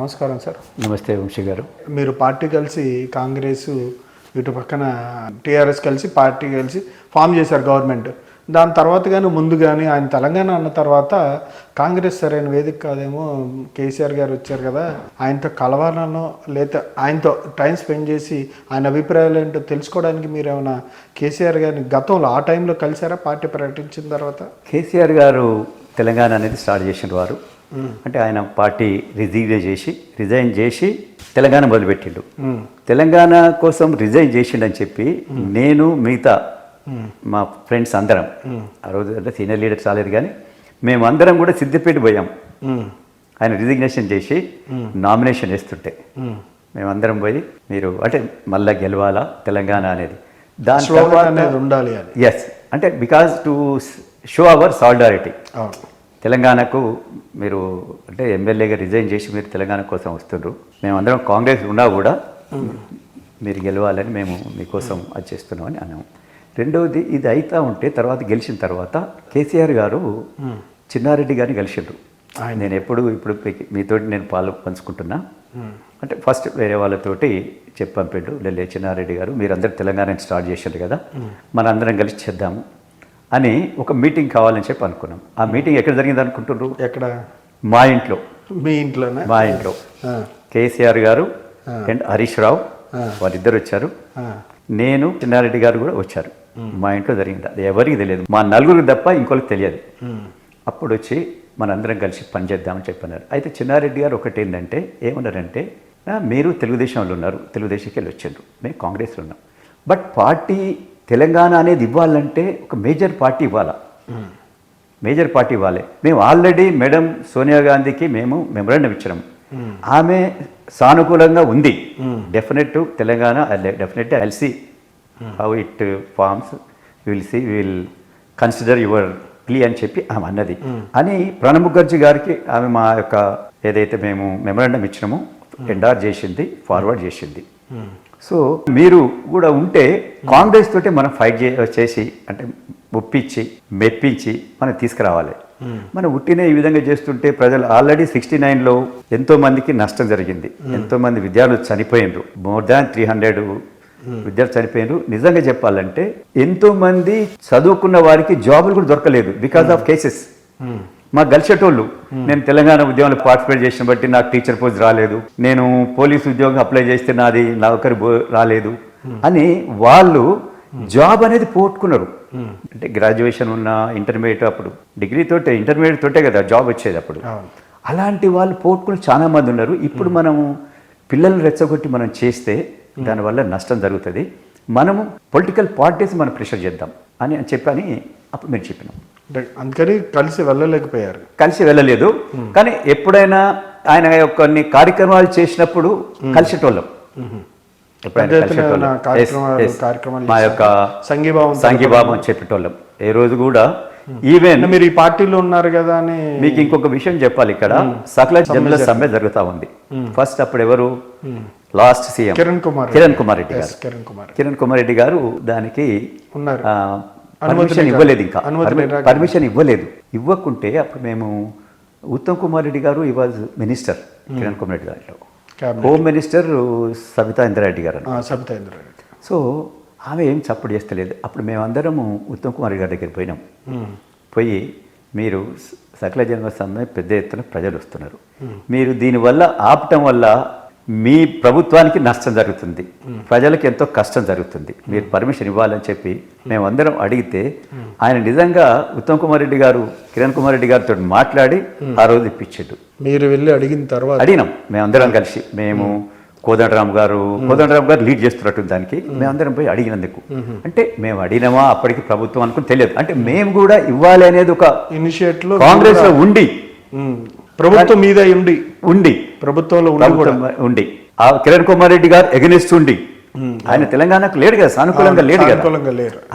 నమస్కారం సార్. నమస్తే వంశీ గారు. మీరు పార్టీ కలిసి కాంగ్రెస్ ఇటు పక్కన టీఆర్ఎస్ కలిసి పార్టీ కలిసి ఫామ్ చేశారు గవర్నమెంట్. దాని తర్వాత కానీ ముందు కానీ ఆయన తెలంగాణ అన్న తర్వాత కాంగ్రెస్ సరైన వేదిక కాదేమో, కేసీఆర్ గారు వచ్చారు కదా ఆయనతో కలవాలనో లేదా ఆయనతో టైం స్పెండ్ చేసి ఆయన అభిప్రాయాలు ఏంటో తెలుసుకోవడానికి మీరు ఏమైనా కేసీఆర్ గారిని గతంలో ఆ టైంలో కలిసారా పార్టీ ప్రకటించిన తర్వాత? కేసీఆర్ గారు తెలంగాణ అనేది స్టార్ట్ చేసిన వారు. అంటే ఆయన పార్టీ రిజైన్ చేసి తెలంగాణ మొదలుపెట్టిండు. తెలంగాణ కోసం రిజైన్ చేసిండని చెప్పి నేను మిగతా మా ఫ్రెండ్స్ అందరం, ఆ రోజు అంటే సీనియర్ లీడర్స్ రాలేదు కానీ మేమందరం కూడా సిద్దిపేట పోయాం. ఆయన రిజిగ్నేషన్ చేసి నామినేషన్ వేస్తుంటే మేమందరం పోయి మీరు అంటే మళ్ళా గెలవాలా తెలంగాణ అనేది దాని తర్వాత ఉండాలి. ఎస్ అంటే because to show hour solidarity. తెలంగాణకు మీరు అంటే ఎమ్మెల్యేగా రిజైన్ చేసి మీరు తెలంగాణ కోసం వస్తుండ్రు, మేమందరం కాంగ్రెస్ ఉన్నా కూడా మీరు గెలవాలని మేము మీకోసం అది చేస్తున్నామని అన్నాము. రెండవది ఇది అవుతూ ఉంటే తర్వాత గెలిచిన తర్వాత కేసీఆర్ గారు చిన్నారెడ్డి గారిని కలిసిండ్రు. నేను ఇప్పుడు మీతోటి నేను పాలు పంచుకుంటున్నా. అంటే ఫస్ట్ వేరే వాళ్ళతోటి చెప్పి పంపిండు, లే చిన్నారెడ్డి గారు మీరందరూ తెలంగాణని స్టార్ట్ చేసిండ్రు కదా, మనందరం కలిసి చేద్దాము అని ఒక మీటింగ్ కావాలని చెప్పి అనుకున్నాం. ఆ మీటింగ్ ఎక్కడ జరిగింది అనుకుంటున్నారు? ఎక్కడ? మా ఇంట్లో. మీ ఇంట్లోనే? మా ఇంట్లో. కేసీఆర్ గారు అండ్ హరీష్ రావు వాళ్ళిద్దరు వచ్చారు, నేను చిన్నారెడ్డి గారు కూడా వచ్చారు. మా ఇంట్లో జరిగింది. అది ఎవరికి తెలియదు, మా నలుగురికి తప్ప ఇంకోరికి తెలియదు. అప్పుడు వచ్చి మనందరం కలిసి పనిచేద్దామని చెప్పన్నారు. అయితే చిన్నారెడ్డి గారు ఒకటి ఏంటంటే ఏమన్నారంటే, మీరు తెలుగుదేశంలో ఉన్నారు, తెలుగుదేశంకి వెళ్ళి వచ్చిండ్రు, మేము కాంగ్రెస్లో ఉన్నాం, బట్ పార్టీ తెలంగాణ అనేది ఇవ్వాలంటే ఒక మేజర్ పార్టీ ఇవ్వాలా, మేజర్ పార్టీ ఇవ్వాలి. మేము ఆల్రెడీ మేడం సోనియా గాంధీకి మేము మెమరాండం ఇచ్చినాం, ఆమె సానుకూలంగా ఉంది. Definite Telangana definitely I'll see how it forms, will consider your plea అని చెప్పి ఆమె అన్నది. అని ప్రణబ్ ముఖర్జీ గారికి ఆమె మా యొక్క ఏదైతే మేము మెమరాండం ఇచ్చినామో ఎండార్ చేసింది, ఫార్వర్డ్ చేసింది. సో మీరు కూడా ఉంటే కాంగ్రెస్ తోటి మనం ఫైట్ చేసి అంటే ఒప్పించి మెప్పించి మనం తీసుకురావాలి. మనం ఉట్టినే ఈ విధంగా చేస్తుంటే ప్రజలు ఆల్రెడీ 69లో ఎంతో మందికి నష్టం జరిగింది, ఎంతో మంది విద్యార్థులు చనిపోయినరు, మోర్ దాన్ 300 విద్యార్థులు చనిపోయినరు. నిజంగా చెప్పాలంటే ఎంతో మంది చదువుకున్న వారికి జాబులు కూడా దొరకలేదు బికాస్ ఆఫ్ కేసెస్. మాకు కలిసేటోళ్ళు, నేను తెలంగాణ ఉద్యమంలో పార్టిసిపేట్ చేసిన బట్టి నాకు టీచర్ పోస్ట్ రాలేదు, నేను పోలీసు ఉద్యోగం అప్లై చేస్తే నాది నౌకరి రాలేదు అని వాళ్ళు జాబ్ అనేది పోగొట్టుకున్నారు. అంటే గ్రాడ్యుయేషన్ ఉన్న ఇంటర్మీడియట్, అప్పుడు ఇంటర్మీడియట్ తోటే కదా జాబ్ వచ్చేది అప్పుడు. అలాంటి వాళ్ళు పోగొట్టుకుని చాలా మంది ఉన్నారు. ఇప్పుడు మనము పిల్లల్ని రెచ్చగొట్టి మనం చేస్తే దానివల్ల నష్టం జరుగుతుంది. మనము పొలిటికల్ పార్టీస్ మనం ప్రెషర్ చేద్దాం అని చెప్పని అప్పుడు మేము చెప్పినాం. అందుకని కలిసి వెళ్ళలేకపోయారు. కలిసి వెళ్ళలేదు, కానీ ఎప్పుడైనా ఆయన కొన్ని కార్యక్రమాలు చేసినప్పుడు కలిసేటోళ్ళం. మా యొక్క సంఘీభావం చెప్పేటోళ్ళం. ఏ రోజు కూడా ఈవెన్ మీరు ఈ పార్టీలో ఉన్నారు కదా అని మీకు ఇంకొక విషయం చెప్పాలి. ఇక్కడ సకల జనుల సమ్మె జరుగుతూ ఉంది. ఫస్ట్ అప్పుడు ఎవరు లాస్ట్ సీఎం కిరణ్ కుమార్ రెడ్డి గారు దానికి పర్మిషన్ ఇవ్వలేదు. ఇంకా పర్మిషన్ ఇవ్వలేదు. ఇవ్వకుంటే అప్పుడు మేము ఉత్తమ్ కుమార్ రెడ్డి గారు ఈ వాజ్ మినిస్టర్, కిరణ్ కుమార్ రెడ్డి గారు హోమ్ మినిస్టర్ సబితా ఇంద్రారెడ్డి గారు. సో ఆమె ఏం సపోర్ట్ చేస్తలేదు. అప్పుడు మేమందరము ఉత్తమ్ కుమార్ రెడ్డి గారి దగ్గర పోయినాం. పోయి మీరు సకల జన్మ సమ్మె పెద్ద ఎత్తున ప్రజలు వస్తున్నారు, మీరు దీనివల్ల ఆపటం వల్ల మీ ప్రభుత్వానికి నష్టం జరుగుతుంది, ప్రజలకు ఎంతో కష్టం జరుగుతుంది, మీరు పర్మిషన్ ఇవ్వాలని చెప్పి మేమందరం అడిగితే ఆయన నిజంగా ఉత్తమ్ కుమార్ రెడ్డి గారు కిరణ్ కుమార్ రెడ్డి గారితో మాట్లాడి ఆ రోజు ఇప్పించాడు. మీరు వెళ్ళి అడిగిన తర్వాత అడిగినాం మేమందరం కలిసి. మేము కోదండరామ్ గారు లీడ్ చేస్తున్నట్టు దానికి మేమందరం పోయి అడిగినందుకు. అంటే మేము అడిగినామా అప్పటికి ప్రభుత్వం అనుకుని తెలియదు. అంటే మేము కూడా ఇవ్వాలి అనేది ఒక ఇనిషియేటివ్ కాంగ్రెస్ లో ఉండి ప్రభుత్వం మీద ఉండి ప్రభుత్వంలో ఉండి ఆ కిరణ్ కుమార్ రెడ్డి గారు ఎగనిస్ట్ ఉండి ఆయన తెలంగాణకు లేడు కదా, సానుకూలంగా లేడు కదా.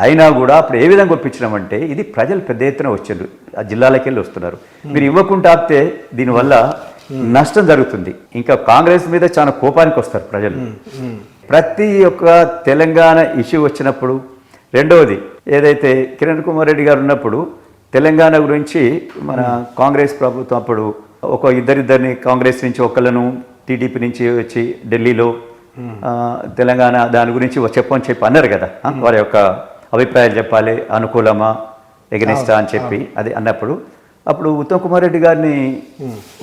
అయినా కూడా అప్పుడు ఏ విధంగా ఒప్పించినామంటే ఇది ప్రజలు పెద్ద ఎత్తున వచ్చారు, ఆ జిల్లాలకు వెళ్ళి వస్తున్నారు, మీరు ఇవ్వకుండా ఆపితే దీనివల్ల నష్టం జరుగుతుంది, ఇంకా కాంగ్రెస్ మీద చాలా కోపానికి వస్తారు ప్రజలు. ప్రతి ఒక్క తెలంగాణ ఇష్యూ వచ్చినప్పుడు. రెండవది ఏదైతే కిరణ్ కుమార్ రెడ్డి గారు ఉన్నప్పుడు తెలంగాణ గురించి మన కాంగ్రెస్ ప్రభుత్వం అప్పుడు ఒక ఇద్దరిద్దరిని కాంగ్రెస్ నుంచి ఒకళ్ళను టీడీపీ నుంచి వచ్చి ఢిల్లీలో తెలంగాణ దాని గురించి చెప్పని చెప్పి అన్నారు కదా, వారి యొక్క అభిప్రాయాలు చెప్పాలి, అనుకూలమా ఎగనిస్టా అని చెప్పి అది అన్నప్పుడు అప్పుడు ఉత్తమ్ కుమార్ రెడ్డి గారిని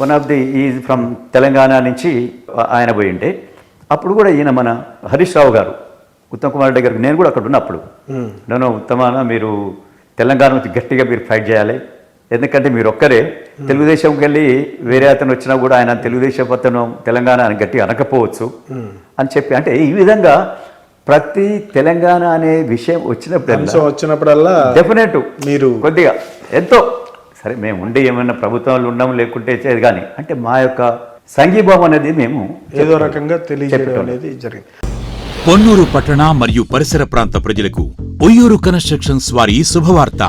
one of the is from Telangana నుంచి ఆయన పోయిండే. అప్పుడు కూడా ఈయన మన హరీష్ రావు గారు ఉత్తమ్ కుమార్ రెడ్డి గారికి, నేను కూడా అక్కడ ఉన్నప్పుడు నేను ఉత్తమాన మీరు తెలంగాణ నుంచి గట్టిగా మీరు ఫైట్ చేయాలి, ఎందుకంటే మీరు ఒక్కరే తెలుగుదేశంకి వెళ్ళి వేరే అతను వచ్చినా కూడా ఆయన తెలుగుదేశం అతను తెలంగాణ అని గట్టిగా అనకపోవచ్చు అని చెప్పి, అంటే ఈ విధంగా ప్రతి తెలంగాణ అనే విషయం వచ్చినప్పుడల్లా డెఫినెట్ మీరు కొద్దిగా ఎంతో సరే మేము ఉండి ఏమైనా ప్రభుత్వంలో ఉండము లేకుంటే చేది కానీ అంటే మా యొక్క సంఘీభావం అనేది మేము ఏదో రకంగా తెలియజేయడం అనేది జరిగింది. పొన్నూరు పట్టణ మరియు పరిసర ప్రాంత ప్రజలకు ఉయ్యూరు కన్స్ట్రక్షన్స్ వారి శుభవార్త.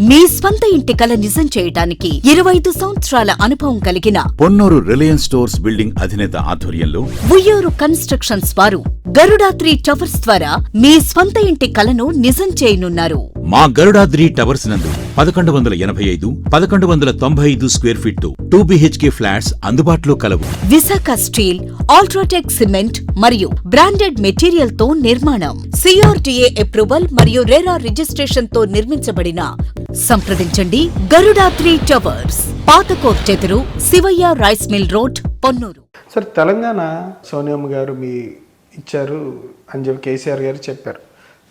మీ స్వంత ఇంటి కల నిజం చేయడానికి 25 సంవత్సరాల అనుభవం కలిగిన పొన్నూరు రిలయన్స్ స్టోర్స్ బిల్డింగ్ అధినేత ఆధ్వర్యంలో ఉయ్యూరు కన్స్ట్రక్షన్స్ వారు గరుడాద్రి టవర్స్ ద్వారా మీ స్వంత ఇంటి కలను నిజం చేయనున్నారు. మా గరుడాద్రి టవర్స్ నందు 1185, 1195 స్క్వేర్ ఫీట్ 2 BHK ఫ్లాట్స్ అందుబాటులో కలవు. విశాఖ స్టీల్, అల్ట్రాటెక్ సిమెంట్ మరియు బ్రాండెడ్ మెటీరియల్ తో నిర్మాణం. CRDA అప్రూవల్ మరియు రెరా రిజిస్ట్రేషన్ తో నిర్మించబడిన. సంప్రదించండి గరుడాద్రి టవర్స్, పాతకోట్ చెదురు, Sivayya rice mill road, Ponnur. Sir, Telangana Soniamma గారు మీ ఇచ్చారు అని చెప్పి కేసీఆర్ గారు చెప్పారు,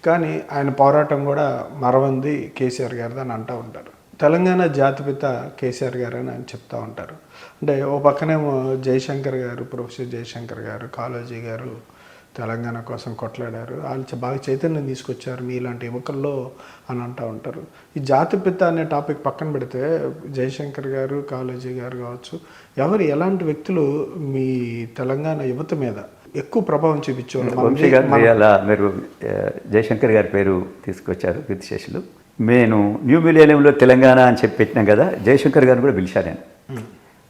కానీ ఆయన పోరాటం కూడా మరవంది కేసీఆర్ గారిది అని అంటూ ఉంటారు. తెలంగాణ జాతిపిత కేసీఆర్ గారు అని ఆయన చెప్తూ ఉంటారు. అంటే ఓ పక్కనేమో జయశంకర్ గారు, ప్రొఫెసర్ జయశంకర్ గారు, కాళోజీ గారు తెలంగాణ కోసం కొట్లాడారు, వాళ్ళు బాగా చైతన్యం తీసుకొచ్చారు మీలాంటి యువకుల్లో అని అంటూ ఉంటారు. ఈ జాతిపిత అనే టాపిక్ పక్కన పెడితే జయశంకర్ గారు, కాళోజీ గారు కావచ్చు, ఎలాంటి వ్యక్తులు మీ తెలంగాణ యువత మీద ఎక్కువ ప్రభావం చూపించారు? అలా మీరు జయశంకర్ గారి పేరు తీసుకొచ్చారు కీర్తిశేషులు. నేను న్యూ మిలేనియంలో తెలంగాణ అని చెప్పి పెట్టినాం కదా, జయశంకర్ గారిని కూడా పిలిచాను నేను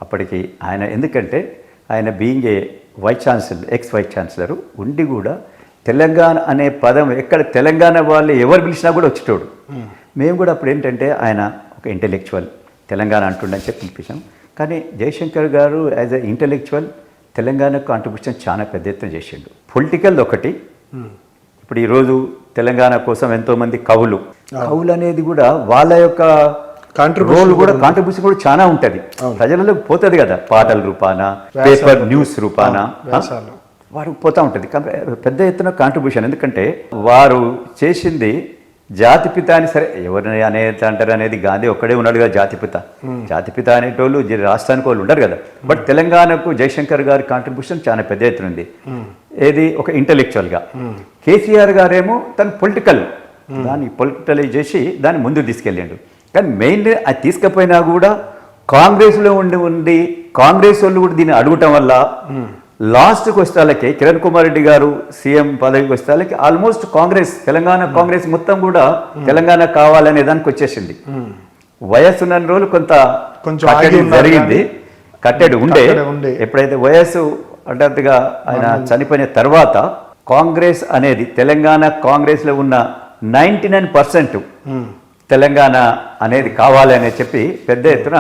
అప్పటికి. ఆయన ఎందుకంటే ఆయన being a vice chancellor, ex vice chancellor ఉండి కూడా తెలంగాణ అనే పదం ఎక్కడ తెలంగాణ వాళ్ళు ఎవరు పిలిచినా కూడా వచ్చేటోడు. మేము కూడా అప్పుడు ఏంటంటే ఆయన ఒక ఇంటెలెక్చువల్ తెలంగాణ అంటుండని చెప్పి పిలిపించాం. కానీ జయశంకర్ గారు as a intellectual Telangana contribution చాలా పెద్ద ఎత్తున చేసిండు. పొలిటికల్ ఒకటి, ఇప్పుడు ఈరోజు తెలంగాణ కోసం ఎంతోమంది కవులు అనేది కూడా వాళ్ళ యొక్క రోల్ కూడా కాంట్రిబ్యూషన్ కూడా చాలా ఉంటుంది, ప్రజలకు పోతుంది కదా, పాటల రూపాన, పేపర్ న్యూస్ రూపాన వారు పోతూ ఉంటుంది. పెద్ద ఎత్తున కాంట్రిబ్యూషన్, ఎందుకంటే వారు చేసింది జాతిపిత అని. సరే ఎవరిని అనేది అంటారు అనేది గాంధీ ఒక్కడే ఉన్నాడు కదా జాతిపిత. జాతిపిత అనేటోళ్ళు రాష్ట్రానికి వాళ్ళు ఉండరు కదా. బట్ తెలంగాణకు జయశంకర్ గారి కాంట్రిబ్యూషన్ చాలా పెద్ద ఎత్తున ఉంది. ఏది ఒక ఇంటెలెక్చువల్గా. కేసీఆర్ గారేమో తన పొలిటికల్ దాన్ని పొలిటికలైజ్ చేసి దాన్ని ముందుకు తీసుకెళ్ళిండు. కానీ మెయిన్ అది తీసుకపోయినా కూడా కాంగ్రెస్లో ఉండి కాంగ్రెస్ వాళ్ళు కూడా దీన్ని అడగటం వల్ల లాస్ట్కి వస్తాలకి కిరణ్ కుమార్ రెడ్డి గారు సీఎం పదవికి వస్తాలకి ఆల్మోస్ట్ కాంగ్రెస్, తెలంగాణ కాంగ్రెస్ మొత్తం కూడా తెలంగాణ కావాలనే దానికి వచ్చేసింది. వయస్సు ఉన్న రోజులు కొంచెం జరిగింది, కట్టెడు ఉండే. ఎప్పుడైతే వయస్సు హఠాత్తుగా ఆయన చనిపోయిన తర్వాత కాంగ్రెస్ అనేది తెలంగాణ కాంగ్రెస్లో ఉన్న 99% తెలంగాణ అనేది కావాలని చెప్పి పెద్ద ఎత్తున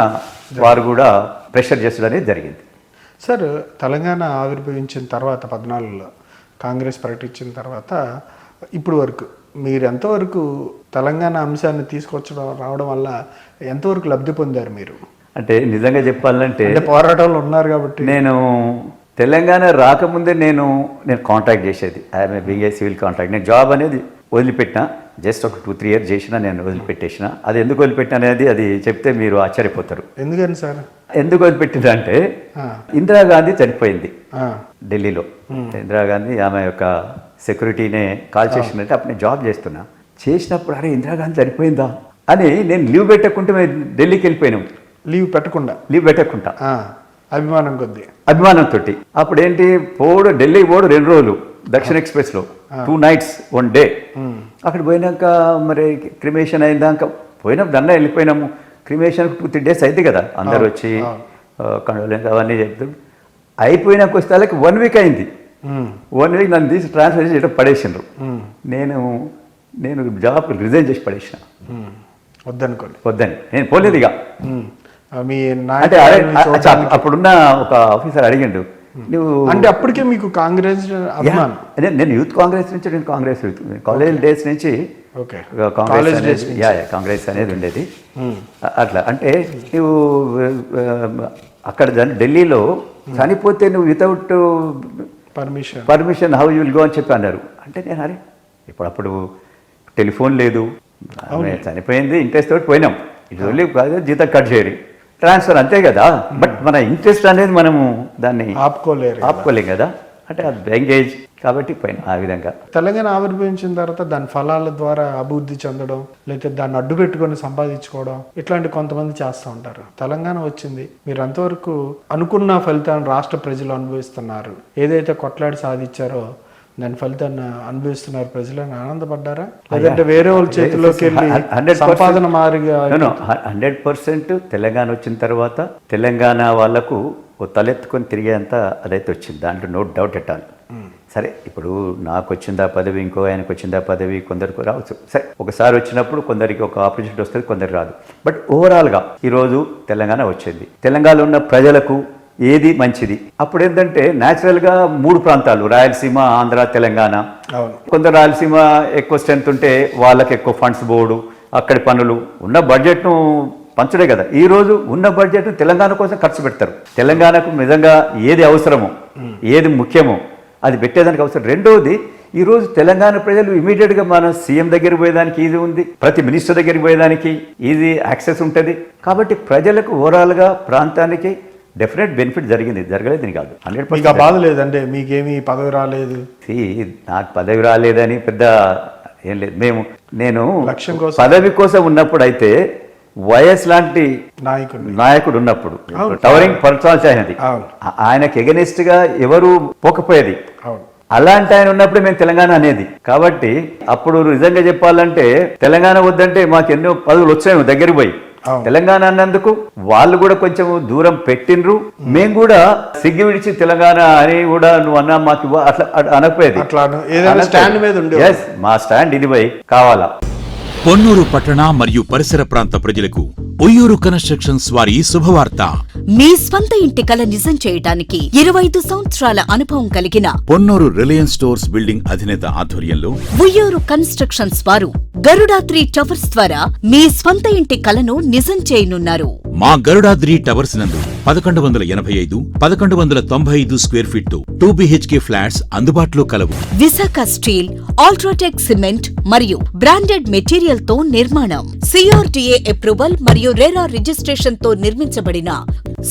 వారు కూడా ప్రెషర్ చేసడం అనేది జరిగింది. సార్, తెలంగాణ ఆవిర్భవించిన తర్వాత 14లో కాంగ్రెస్ ప్రకటించిన తర్వాత ఇప్పుడు వరకు మీరు ఎంతవరకు తెలంగాణ అంశాన్ని తీసుకొచ్చడం రావడం వల్ల ఎంతవరకు లబ్ధి పొందారు మీరు? అంటే నిజంగా చెప్పాలంటే పోరాటంలో ఉన్నారు కాబట్టి. నేను తెలంగాణ రాకముందే నేను కాంటాక్ట్ చేసేది, I'm being a civil contract. నేను జాబ్ అనేది వదిలిపెట్టిన, జస్ట్ ఒక 2-3 ఇయర్స్ చేసిన, నేను వదిలిపెట్టేసిన. అది ఎందుకు వదిలిపెట్టిన అనేది అది చెప్తే మీరు ఆశ్చర్యపోతారు. ఎందుకని సార్? ఎందుకు వదిలిపెట్టింది అంటే ఇందిరాగాంధీ చనిపోయింది ఢిల్లీలో. ఇందిరాగాంధీ ఆమె యొక్క సెక్యూరిటీనే కాల్ చేసినట్టు అప్పుడు నేను జాబ్ చేసినప్పుడు అరే ఇందిరాగాంధీ చనిపోయిందా అని నేను లీవ్ పెట్టకుంటే మేము ఢిల్లీకి వెళ్ళిపోయినాం. లీవ్ పెట్టకుండా అభిమానంతో. అప్పుడు ఏంటి ఢిల్లీకి పోడు 2 రోజులు దక్షిణ ఎక్స్ప్రెస్లో, 2 nights 1 day. అక్కడ పోయినాక మరి క్రిమేషన్ అయినాక పోయినాం, దండా వెళ్ళిపోయినాము. క్రిమేషన్కి 2-3 days అయింది కదా, అందరు వచ్చి కండోలెన్స్ అవన్నీ చెప్తారు. అయిపోయినాక వస్తే 1 week అయింది. 1 week నన్ను తీసి ట్రాన్స్ఫర్ చేసి పడేసిండ్రు. నేను జాబ్ రిజైన్ చేసి పడేసిన. వద్దని నేను పోలేదు ఇక. అంటే అప్పుడున్న ఒక ఆఫీసర్ అడిగిండు, నువ్వు అంటే అప్పటికే మీకు కాంగ్రెస్ అభిమానం. నేను యూత్ కాంగ్రెస్ నుంచి, నేను కాంగ్రెస్ యూత్ కాలేజ్ డేస్ నుంచి ఓకే కాంగ్రెస్ అనేది కాంగ్రెస్ అనేది ఉండేది. అట్లా అంటే నువ్వు అక్కడ ఢిల్లీలో చనిపోతే నువ్వు without permission how you will go అని చెప్పి అన్నారు. అంటే నేను అరే ఇప్పుడు టెలిఫోన్ లేదు, చనిపోయింది ఇంట్రెస్ట్ తోటి పోయినాం, ఇది ఓన్లీ జీతం కట్ చేయరు, ట్రాన్స్ఫర్ అంతే కదా. బట్ మన ఇంట్రెస్ట్ అనేది మనము దాన్ని ఆపుకోలేం కదా, అంటే అది ఎంగేజ్ కాబట్టి పోయినా ఆ విధంగా. తెలంగాణ ఆవిర్భవించిన తర్వాత దాని ఫలాల ద్వారా అభివృద్ధి చెందడం, లేకపోతే దాన్ని అడ్డు పెట్టుకొని సంపాదించుకోవడం, ఇట్లాంటి కొంతమంది చేస్తూ ఉంటారు. తెలంగాణ వచ్చింది, మీరు అంతవరకు అనుకున్న ఫలితాన్ని రాష్ట్ర ప్రజలు అనుభవిస్తున్నారు, ఏదైతే కొట్లాడి సాధించారో దాని ఫలితాన్ని అనుభవిస్తున్నారు ప్రజలను ఆనందపడ్డారా, లేదంటే వేరే వాళ్ళ చేతిలోకి వెళ్ళి సంపాదన మారిగా? 100% తెలంగాణ వచ్చిన తర్వాత తెలంగాణ వాళ్ళకు తలెత్తుకొని తిరిగేంత అదైతే వచ్చింది, దాంట్లో నో డౌట్ ఎట్టాలి. సరే ఇప్పుడు నాకు వచ్చిందా పదవి, ఇంకో ఆయనకు వచ్చిందా పదవి, కొందరికి రావచ్చు. సరే ఒకసారి వచ్చినప్పుడు కొందరికి ఒక ఆపర్చునిటీ వస్తుంది, కొందరికి రాదు. బట్ ఓవరాల్గా ఈరోజు తెలంగాణ వచ్చింది, తెలంగాణలో ఉన్న ప్రజలకు ఏది మంచిది. అప్పుడు ఏంటంటే న్యాచురల్గా 3 ప్రాంతాలు, రాయలసీమ, ఆంధ్ర, తెలంగాణ. కొందరు రాయలసీమ ఎక్కువ స్ట్రెంత్ ఉంటే వాళ్ళకి ఎక్కువ ఫండ్స్ పోడు, అక్కడి పనులు, ఉన్న బడ్జెట్ను పంచడే కదా. ఈ రోజు ఉన్న బడ్జెట్ను తెలంగాణ కోసం ఖర్చు పెడతారు. తెలంగాణకు నిజంగా ఏది అవసరమో, ఏది ముఖ్యమో అది పెట్టేదానికి అవసరం. రెండవది, ఈరోజు తెలంగాణ ప్రజలు ఇమీడియట్గా మన సీఎం దగ్గరికి పోయేదానికి ఈజీ ఉంది, ప్రతి మినిస్టర్ దగ్గరికి పోయేదానికి ఈజీ యాక్సెస్ ఉంటుంది. కాబట్టి ప్రజలకు ఓవరాల్గా ప్రాంతానికి డెఫినెట్ బెనిఫిట్ జరిగింది, జరగలేదని కాదు. 100% బాధ లేదంటే మీకేమీ పదవి రాలేదు. నాకు పదవి రాలేదని పెద్ద ఏం లేదు. నేను పదవి కోసం ఉన్నప్పుడు అయితే వైఎస్ లాంటి నాయకుడు ఉన్నప్పుడు, టవరింగ్ పర్సనాలిటీ అయినది, ఆయనకు ఎగనెస్ట్ గా ఎవరు పోకపోయేది, అలాంటి ఆయన ఉన్నప్పుడు మేము తెలంగాణ అనేది. కాబట్టి అప్పుడు నిజంగా చెప్పాలంటే తెలంగాణ వద్దంటే మాకు ఎన్నో పదవులు వచ్చాయి దగ్గరికి పోయి. తెలంగాణ అన్నందుకు వాళ్ళు కూడా కొంచెం దూరం పెట్టినరు, మేము కూడా సిగ్గు విడిచి తెలంగాణ అని కూడా నువ్వు అన్నా మాకు అట్లా అనకపోయేది. మా స్టాండ్ ఇది పోయి కావాలా. పొన్నూరు పట్టణ మరియు పరిసర ప్రాంత ప్రజలకు ఉయ్యూరు కన్స్ట్రక్షన్స్ వారి శుభవార్త. మీ స్వంత ఇంటి కల నిజం చేయడానికి 25 సంవత్సరాల అనుభవం కలిగిన పొన్నూరు రిలయన్స్ స్టోర్స్ బిల్డింగ్ అధినేత ఆధ్వర్యంలో ఉయ్యూరు కన్స్ట్రక్షన్స్ వారు గరుడాద్రి టవర్స్ ద్వారా మీ స్వంత ఇంటి కలను నిజం చేయనున్నారు. మా గరుడాద్రి టవర్స్ నందు 1185, 1195 స్క్వేర్ ఫీట్ 2 BHK ఫ్లాట్స్ అందుబాటులో కలవు. విశాఖ స్టీల్, అల్ట్రాటెక్ సిమెంట్ మరియు బ్రాండెడ్ మెటీరియల్ తో నిర్మాణం, CRDA అప్రూవల్ మరియు రెరా రిజిస్ట్రేషన్ తో నిర్మించబడిన.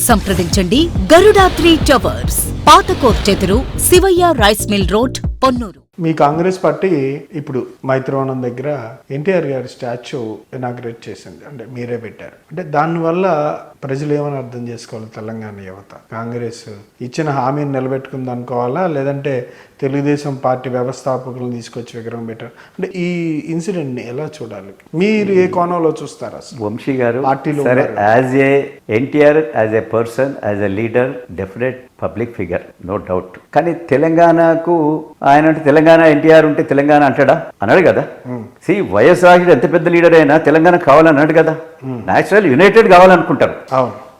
సంప్రదించండి గరుడాద్రి టవర్స్, పాత కోర్ట్ ఎదురు, Shivayya rice mill road, Ponnur. మీ కాంగ్రెస్ పార్టీ ఇప్పుడు మైత్రివనం దగ్గర ఎన్టీఆర్ గారి స్టాచ్యూ ఇనాగ్రేట్ చేసింది, అంటే మీరే పెట్టారు. అంటే దానివల్ల ప్రజలు ఏమని అర్థం చేసుకోవాలి? తెలంగాణ యువత కాంగ్రెస్ ఇచ్చిన హామీని నిలబెట్టుకుంది అనుకోవాలా, లేదంటే తెలుగుదేశం పార్టీ వ్యవస్థాపకులను తీసుకొచ్చి విగ్రహం పెట్టారు? అంటే ఈ ఇన్సిడెంట్ ని ఎలా చూడాలి, మీరు ఏ కోణంలో చూస్తారు? వంశీ గారు పార్టీలో as a NTR, as a person, as a leader, definite public figure, no doubt. కానీ తెలంగాణకు ఆయన అంటే తెలంగాణ ఎన్టీఆర్ ఉంటే తెలంగాణ అంటాడా? అన్నాడు కదా. వైఎస్ రాజు ఎంత పెద్ద లీడర్ అయినా తెలంగాణ కావాలన్నాడు కదా. న్యాచురల్ యునైటెడ్ కావాలనుకుంటారు,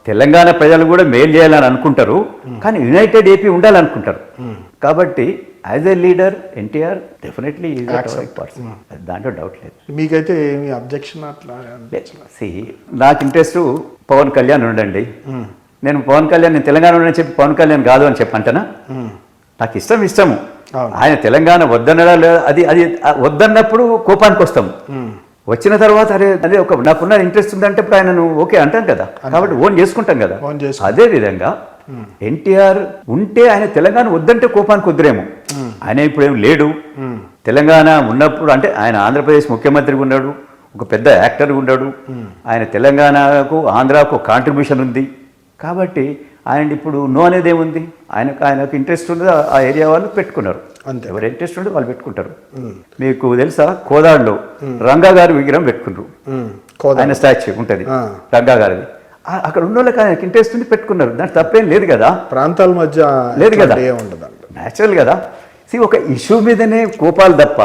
తెలంగాణ ప్రజలు కూడా మేలు చేయాలని అనుకుంటారు, కానీ యునైటెడ్ ఏపీ ఉండాలనుకుంటారు. కాబట్టి as a leader NTR definitely దాంట్లో డౌట్ లేదు. మీకైతే ఏమి అబ్జెక్షన్? అట్లా నాకు ఇంట్రెస్ట్ పవన్ కళ్యాణ్ ఉండండి. నేను పవన్ కళ్యాణ్, నేను తెలంగాణ ఉండని చెప్పి పవన్ కళ్యాణ్ కాదు అని చెప్పంటనా? నాకు ఇష్టము. ఆయన తెలంగాణ వద్దనడా లేదు, అది వద్దన్నప్పుడు కోపానికి వస్తాము. వచ్చిన తర్వాత అదే ఒక నాకున్న ఇంట్రెస్ట్ ఉందంటే ఇప్పుడు ఆయనను ఓకే అంటాం కదా, కాబట్టి ఓన్ చేసుకుంటాం కదా. అదే విధంగా ఎన్టీఆర్ ఉంటే ఆయన తెలంగాణ వద్దంటే కోపానికి వద్దురేమో. ఆయన ఇప్పుడు ఏం లేడు. తెలంగాణ ఉన్నప్పుడు అంటే ఆయన ఆంధ్రప్రదేశ్ ముఖ్యమంత్రిగా ఉన్నాడు, ఒక పెద్ద యాక్టర్గా ఉన్నాడు. ఆయన తెలంగాణకు ఆంధ్రాకు కాంట్రిబ్యూషన్ ఉంది. కాబట్టి ఆయన ఇప్పుడు నో అనేది ఏముంది? ఆయనకు ఇంట్రెస్ట్ ఉంది, ఆ ఏరియా వాళ్ళు పెట్టుకున్నారు. ఎవరు ఇంట్రెస్ట్ ఉంటే వాళ్ళు పెట్టుకుంటారు. మీకు తెలుసా, కోదాడులో రంగా గారి విగ్రహం పెట్టుకున్నారు, ఆయన స్టాచ్యూ ఉంటుంది రంగా గారిది. అక్కడ ఉన్న వాళ్ళకి ఆయనకి ఇంట్రెస్ట్ ఉంది, పెట్టుకున్నారు. దాంట్లో తప్పేం లేదు కదా, ప్రాంతాల మధ్య లేదు కదా, న్యాచురల్ కదా. ఒక ఇష్యూ మీదనే కోపాలు తప్ప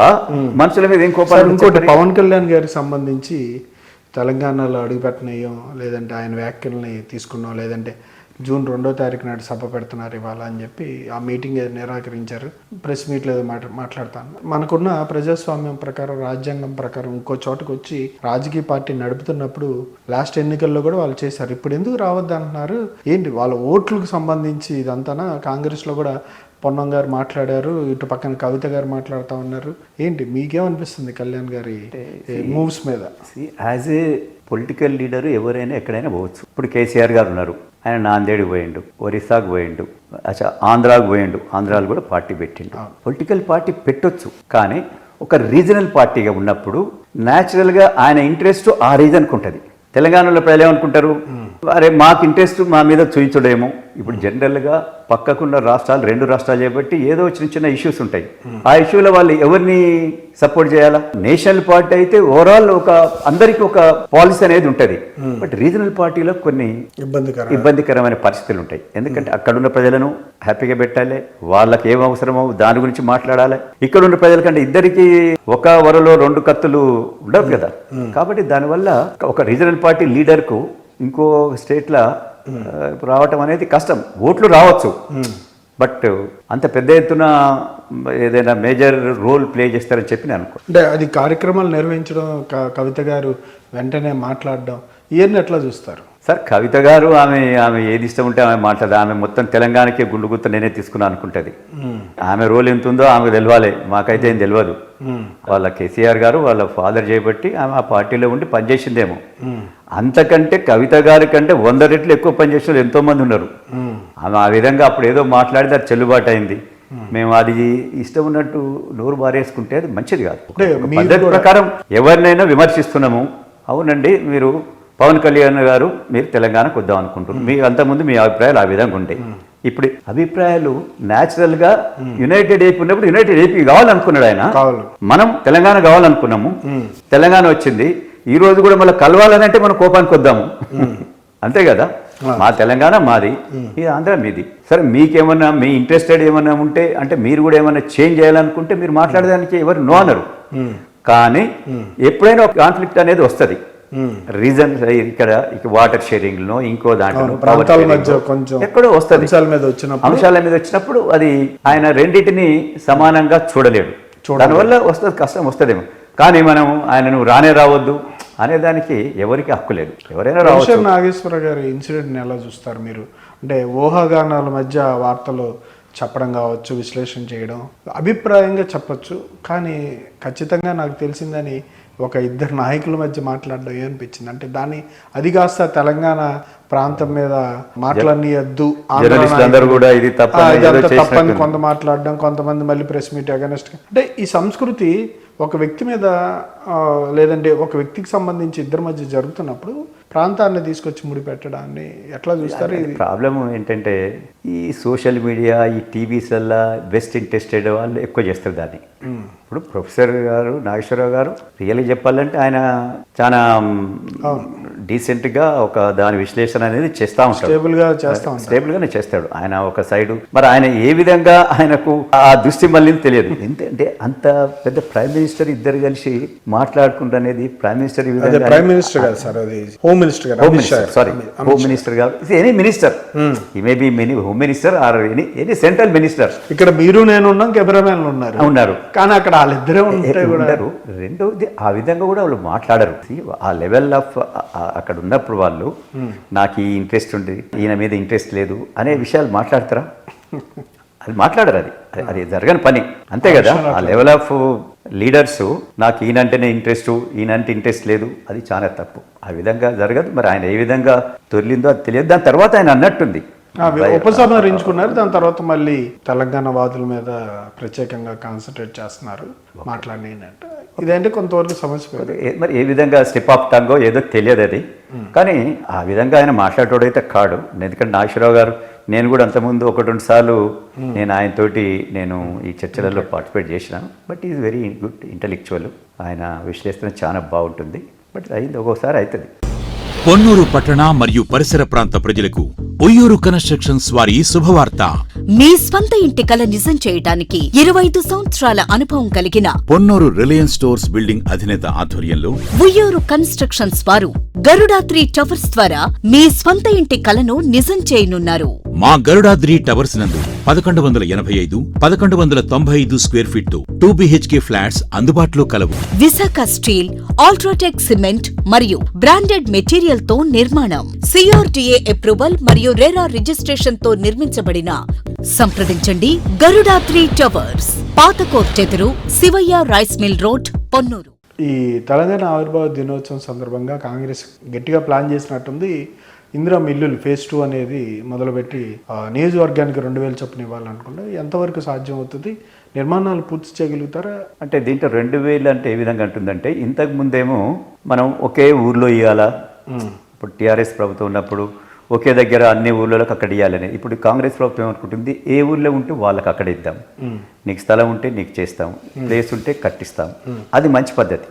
మనుషుల మీద ఏం కోపాలు? ఇంకోటి, పవన్ కళ్యాణ్ గారికి సంబంధించి తెలంగాణలో అడుగుపెట్టనయ్యో, లేదంటే ఆయన వ్యాఖ్యల్ని తీసుకున్నాం, లేదంటే జూన్ 2వ తారీఖు నాడు సభ పెడుతున్నారు ఇవాళ అని చెప్పి ఆ మీటింగ్ నిరాకరించారు. ప్రెస్ మీట్లో ఏదో మాట్లాడతాను. మనకున్న ప్రజాస్వామ్యం ప్రకారం, రాజ్యాంగం ప్రకారం ఇంకో చోటకు వచ్చి రాజకీయ పార్టీ నడుపుతున్నప్పుడు లాస్ట్ ఎన్నికల్లో కూడా వాళ్ళు చేశారు. ఇప్పుడు ఎందుకు రావద్దు అంటున్నారు? ఏంటి వాళ్ళ ఓట్లకు సంబంధించి ఇదంతా కాంగ్రెస్లో కూడా పొన్నం గారు మాట్లాడారు, ఇటు పక్కన కవిత గారు మాట్లాడుతూ ఉన్నారు. ఏంటి మీకేమనిపిస్తుంది కళ్యాణ్ గారి మూవ్స్ మీద? యాజ్ ఏ పొలిటికల్ లీడర్ ఎవరైనా ఎక్కడైనా పోవచ్చు. ఇప్పుడు కేసీఆర్ గారు ఉన్నారు, ఆయన నాందేడికి పోయిండు, ఒరిస్సాకు పోయిండు, ఆంధ్రాకు పోయిండు, ఆంధ్రాలో కూడా పార్టీ పెట్టిండు. పొలిటికల్ పార్టీ పెట్టొచ్చు, కానీ ఒక రీజనల్ పార్టీగా ఉన్నప్పుడు న్యాచురల్గా ఆయన ఇంట్రెస్ట్ ఆ రీజన్కి ఉంటుంది. తెలంగాణలో ప్రజలు ఏమనుకుంటారు, అరే మాకు ఇంట్రెస్ట్ మా మీద చూయించడేమో. ఇప్పుడు జనరల్గా పక్కకున్న రాష్ట్రాలు 2 రాష్ట్రాలు చేయబట్టి ఏదో చిన్న చిన్న ఇష్యూస్ ఉంటాయి. ఆ ఇష్యూలో వాళ్ళు ఎవరిని సపోర్ట్ చేయాలా? నేషనల్ పార్టీ అయితే ఓవరాల్ ఒక అందరికీ ఒక పాలసీ అనేది ఉంటుంది. బట్ రీజనల్ పార్టీలో కొన్ని ఇబ్బందికరమైన పరిస్థితులు ఉంటాయి. ఎందుకంటే అక్కడున్న ప్రజలను హ్యాపీగా పెట్టాలి, వాళ్ళకి ఏం అవసరమో దాని గురించి మాట్లాడాలి. ఇక్కడున్న ప్రజల కంటే ఇద్దరికి ఒక వరలో 2 కత్తులు ఉండవు కదా. కాబట్టి దానివల్ల ఒక రీజనల్ పార్టీ లీడర్కు ఇంకో స్టేట్లో రావటం అనేది కష్టం. ఓట్లు రావచ్చు, బట్ అంత పెద్ద ఎత్తున ఏదైనా మేజర్ రోల్ ప్లే చేస్తారని చెప్పి నేను అనుకో. అంటే అది కార్యక్రమాలు నిర్వహించడం, కవిత గారు వెంటనే మాట్లాడడం, ఇవన్నీ ఎట్లా చూస్తారు సార్? కవిత గారు ఆమె ఏది ఇష్టం ఉంటే ఆమె మాట్లాడదు. ఆమె మొత్తం తెలంగాణకే గుండు గుత్త నేనే తీసుకున్నా అనుకుంటుంది. ఆమె రోల్ ఎంత ఉందో ఆమెకు తెలియాలి, మాకైతే ఏం తెలియదు. వాళ్ళ కేసీఆర్ గారు వాళ్ళ ఫాదర్ చేయబట్టి ఆమె ఆ పార్టీలో ఉండి పనిచేసిందేమో. అంతకంటే కవిత గారి కంటే 100 రెట్లు ఎక్కువ పనిచేసిన వాళ్ళు ఎంతో మంది ఉన్నారు. ఆమె ఆ విధంగా అప్పుడు ఏదో మాట్లాడితే అది చెల్లుబాటు అయింది. మేము అది ఇష్టం ఉన్నట్టు నోరు బారేసుకుంటే అది మంచిది కాదు. పద్ధతి ప్రకారం ఎవరినైనా విమర్శిస్తున్నాము. అవునండి, మీరు పవన్ కళ్యాణ్ గారు మీరు తెలంగాణకు వద్దాం అనుకుంటున్నారు, మీ అంతకుముందు మీ అభిప్రాయాలు ఆ విధంగా ఉంటాయి. ఇప్పుడు అభిప్రాయాలు న్యాచురల్గా యునైటెడ్ ఏపీ ఉన్నప్పుడు యునైటెడ్ ఏపీ కావాలనుకున్నాడు ఆయన. మనం తెలంగాణ కావాలనుకున్నాము, తెలంగాణ వచ్చింది. ఈ రోజు కూడా మళ్ళీ కలవాలని అంటే మనం కోపానికి వద్దాము, అంతే కదా. మా తెలంగాణ మాది, ఈ ఆంధ్ర మీది. సరే మీకేమన్నా మీ ఇంట్రెస్టెడ్ ఏమన్నా ఉంటే అంటే మీరు కూడా ఏమన్నా చేంజ్ చేయాలనుకుంటే మీరు మాట్లాడడానికి ఎవరు నో అనరు. కానీ ఎప్పుడైనా ఒక కాన్ఫ్లిక్ట్ అనేది వస్తుంది. రీజన్ ఇక్కడ వాటర్ షేరింగ్ లో ఇంకో దాంట్లో ఎక్కడో వస్తుంది. అంశాల మీద వచ్చినప్పుడు అది ఆయన రెండింటిని సమానంగా చూడలేడు. దానివల్ల వస్తుంది, కష్టం వస్తుందేమో. కానీ మనం ఆయనను రానే రావద్దు అనేదానికి ఎవరికి హక్కు లేదు. ఎవరైనా రావచ్చు. నాగేశ్వర గారి ఇన్సిడెంట్ని ఎలా చూస్తారు మీరు? అంటే ఊహాగానాల మధ్య వార్తలు చెప్పడం కావచ్చు, విశ్లేషణ చేయడం, అభిప్రాయంగా చెప్పచ్చు. కానీ ఖచ్చితంగా నాకు తెలిసిందని ఒక 2 నాయకుల మధ్య మాట్లాడడం ఏమనిపించింది అంటే అది కాస్త తెలంగాణ ప్రాంతం మీద మాట్లాడనీయద్దు, తప్పని కొంత మాట్లాడడం, కొంతమంది మళ్ళీ ప్రెస్ మీట్ అగెనెస్ట్. అంటే ఈ సంస్కృతి ఒక వ్యక్తి మీద లేదంటే ఒక వ్యక్తికి సంబంధించి ఇద్దరి మధ్య జరుగుతున్నప్పుడు ప్రాంతాన్ని తీసుకొచ్చి ముడిపెట్టడాన్ని ఎట్లా చూస్తారు? ఇది ప్రాబ్లం ఏంటంటే ఈ సోషల్ మీడియా, ఈ టీవీస్లల్లో బెస్ట్ ఇంట్రెస్టెడ్ వాళ్ళు ఎక్కువ చేస్తారు దాన్ని. ఇప్పుడు ప్రొఫెసర్ గారు నాగేశ్వరరావు గారు రియల్గా చెప్పాలంటే ఆయన చాలా డీసెంట్గా ఒక దాని విశ్లేషణ అనేది చేస్తూ ఉంటాడు, స్టేబుల్గానే చేస్తాడు ఆయన ఒక సైడు. మరి ఆయన ఏ విధంగా ఆయనకు ఆ దృష్టి మళ్ళీ తెలియదు. ఎందుకంటే అంత పెద్ద ప్రైమ్ మినిస్టర్ ఇద్దరు కలిసి మాట్లాడుకుంటూ అనేది ప్రైమ్ మినిస్టర్ ప్రైమ్ మినిస్టర్ కాదు సార్, అది హోమ్ మినిస్టర్ హోమ్ మినిస్టర్ కాదు, ఎనీ మినిస్టర్, ఈ may be many home minister or any central minister. ఇక్కడ మీరు నేను ఉన్నాం, కెమెరామెన్ ఉన్నారు, కానీ అక్కడ వాళ్ళిద్దరే ఉంటారు. రెండవది ఆ విధంగా కూడా వాళ్ళు మాట్లాడరు. ఆ లెవెల్ ఆఫ్ అక్కడ ఉన్నప్పుడు వాళ్ళు నాకు ఈ ఇంట్రెస్ట్ ఉంది, ఈయన మీద ఇంట్రెస్ట్ లేదు అనే విషయాలు మాట్లాడతారా? అది మాట్లాడరు. అది జరగని పని, అంతే కదా. ఆ లెవెల్ ఆఫ్ లీడర్స్ నాకు ఈయనంటేనే ఇంట్రెస్ట్, ఈయనంటే ఇంట్రెస్ట్ లేదు, అది చాలా తప్పు. ఆ విధంగా జరగదు. మరి ఆయన ఏ విధంగా తొలిందో అది తెలియదు. దాని తర్వాత ఆయన అన్నట్టుంది ఉపసంహరించుకున్నారు. దాని తర్వాత మళ్ళీ తెలంగాణ వాదుల మీద ప్రత్యేకంగా కాన్సన్ట్రేట్ చేస్తున్నారు మాట్లాడినట్టు. ఇదంటే కొంతవరకు సమస్య. మరి ఏ విధంగా స్టెప్ ఆఫ్ టంగో ఏదో తెలియదు అది, కానీ ఆ విధంగా ఆయన మాట్లాడేటోడైతే కాడు. ఎందుకంటే నాగేశ్వరరావు గారు, నేను కూడా అంతకుముందు 1-2 సార్లు నేను ఆయనతోటి ఈ చర్చలలో పార్టిసిపేట్ చేసినాను. But is very good intellectual. ఆయన విశ్లేషణ చాలా బాగుంటుంది. బట్ అయింది, ఒక్కోసారి అవుతుంది. పొన్నూరు పట్టణ మరియు పరిసర ప్రాంత ప్రజలకు ఉయ్యూరు కన్స్ట్రక్షన్స్ వారి శుభవార్త. మీ స్వంత ఇంటి కల నిజం చేయటానికి 25 సంవత్సరాల అనుభవం కలిగిన పొన్నూరు రిలయన్స్ స్టోర్స్ బిల్డింగ్ అధినేత ఆధ్వర్యంలో ఉయ్యూరు కన్స్ట్రక్షన్స్ వారు గరుడాత్రి టవర్స్ ద్వారా మీ స్వంత ఇంటి కలను నిజం చేయనున్నారు. మా గరుడాద్రి టవర్స్ నందు 1185, 1195 స్క్వేర్ ఫీట్ 2 BHK ఫ్లాట్స్ అందుబాటులో కలవు. విశాఖ స్టీల్, అల్ట్రాటెక్ సిమెంట్ మరియు బ్రాండెడ్ మెటీరియల్ తో నిర్మాణం. CRDA అప్రూవల్ మరియు రెరా రిజిస్ట్రేషన్ తో నిర్మించబడిన సంప్రదించండి గరుడాత్రి టవర్స్, పాత కోర్ట్ ఎదురు, Shivayya rice mill road, Ponnuru. ఈ తెలంగాణ ఆవిర్భావ దినోత్సవం సందర్భంగా కాంగ్రెస్ గట్టిగా ప్లాన్ చేసినట్టుంది. ఇందిరా మిల్లులు ఫేజ్ 2 అనేది మొదలుపెట్టి నియోజకవర్గానికి 2000 చొప్పున ఇవ్వాలనుకుంటే ఎంతవరకు సాధ్యం అవుతుంది? నిర్మాణాలు పూర్తి చేయగలుగుతారా? అంటే దీంట్లో 2000 అంటే ఏ విధంగా అంటుందంటే, ఇంతకు ముందేమో మనం ఒకే ఊర్లో ఇవ్వాలా, ఇప్పుడు టీఆర్ఎస్ ప్రభుత్వం ఉన్నప్పుడు ఒకే దగ్గర అన్ని ఊర్లలోకి అక్కడ ఇవ్వాలని. ఇప్పుడు కాంగ్రెస్ ప్రభుత్వం ఏమనుకుంటుంది, ఏ ఊర్లో ఉంటే వాళ్ళకి అక్కడ ఇద్దాం, నీకు స్థలం ఉంటే నీకు చేస్తాం, ప్లేస్ ఉంటే కట్టిస్తాం. అది మంచి పద్ధతి.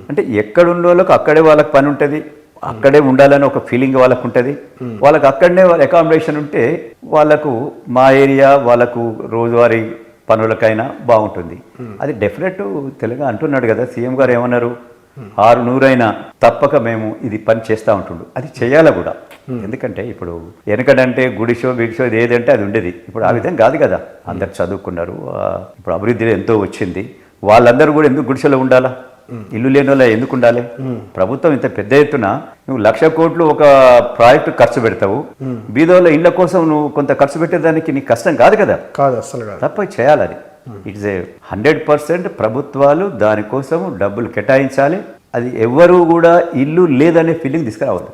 అంటే ఎక్కడున్న వాళ్ళకి అక్కడే వాళ్ళకి పని ఉంటుంది, అక్కడే ఉండాలని ఒక ఫీలింగ్ వాళ్ళకు ఉంటుంది. వాళ్ళకి అక్కడనే వాళ్ళ అకామిడేషన్ ఉంటే వాళ్ళకు మా ఏరియా వాళ్ళకు రోజువారీ పనులకైనా బాగుంటుంది. అది డెఫినెట్ తెలుగు అంటున్నాడు కదా సీఎం గారు, ఏమన్నారు, 600 అయినా తప్పక మేము ఇది పని చేస్తూ ఉంటుండు. అది చేయాలి కూడా. ఎందుకంటే ఇప్పుడు వెనకడంటే గుడిషో బిడిషో ఏదంటే అది ఉండేది. ఇప్పుడు ఆ విధంగా కాదు కదా. అందరు చదువుకున్నారు, ఇప్పుడు అభివృద్ధిలో ఎంతో వచ్చింది. వాళ్ళందరూ కూడా ఎందుకు గుడిసెలో ఉండాలా? ఇల్లు లేని వాళ్ళ ఎందుకు ఉండాలి? ప్రభుత్వం ఇంత పెద్ద ఎత్తున నువ్వు 1,00,000 కోట్లు ఒక ప్రాజెక్టు ఖర్చు పెడతావు, బీదోళ్ళ ఇళ్ల కోసం నువ్వు కొంత ఖర్చు పెట్టేదానికి నీకు కష్టం కాదు కదా. కాదు, అసలు కాదు. తప్ప చేయాలి. అది ఇట్స్ 100% ప్రభుత్వాలు దానికోసం డబ్బులు కేటాయించాలి. అది ఎవరు కూడా ఇల్లు లేదనే ఫీలింగ్ తీసుకురావద్దు.